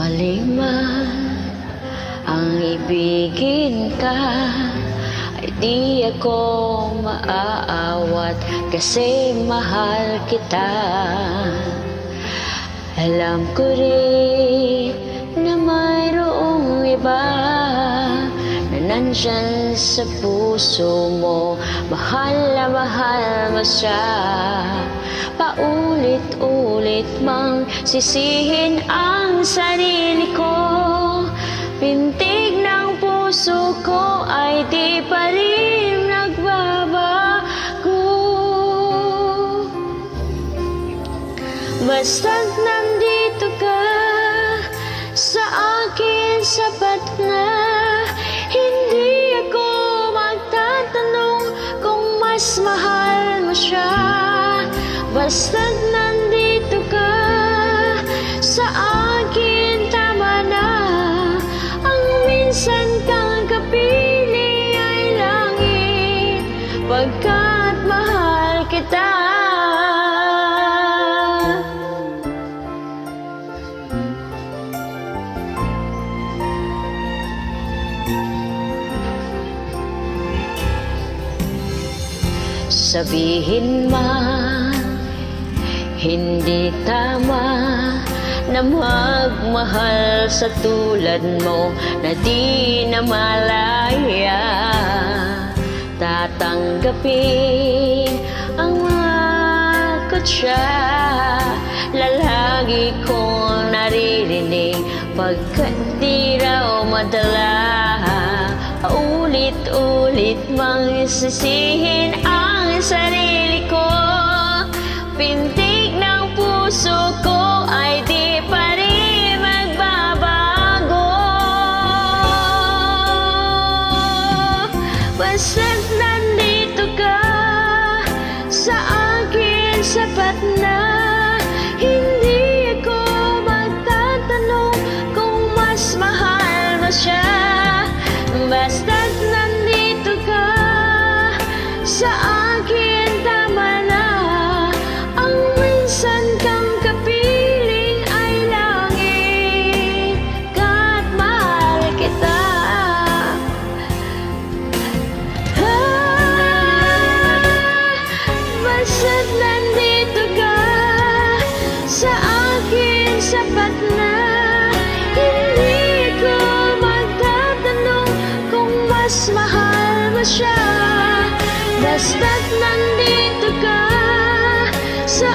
Maliman ang ibigin ka, ay di ako maaawat kasi mahal kita. Alam ko rin na mayroong iba na nandyan sa puso mo, mahal na mahal mo siya. Paulit-ulit mang sisihin ang sarili ko, pintig ng puso ko ay di pa rin nagbabago. Basta't nandito ka sa akin, sapat na. Hindi ako magtatanong kung mas mahal mo siya. Basta't nandito ka sa akin, tama na. Ang minsan kang kapili ay langit, pagkat mahal kita. Sabihin man hindi tama na magmahal sa tulad mo na di na malaya. Tatanggapin ang mga kutsa, lalagi kong naririnig pagkat di raw madala. Ulit-ulit mang sisihin ang sarili ko, pintig ng puso ko ay di pa rin magbabago. Basta't nandito ka sa akin, sapat na. Hindi ako magtatanong kung mas mahal mo siya. Basta't nandito ka sa akin, tama na. Ang minsan kang kapiling ay langit, kat mahal kita. Basta't nandito ka sa akin, sapat na. Hindi ko magtatanong kung mas mahal mo siya. Basta't nandito ka sa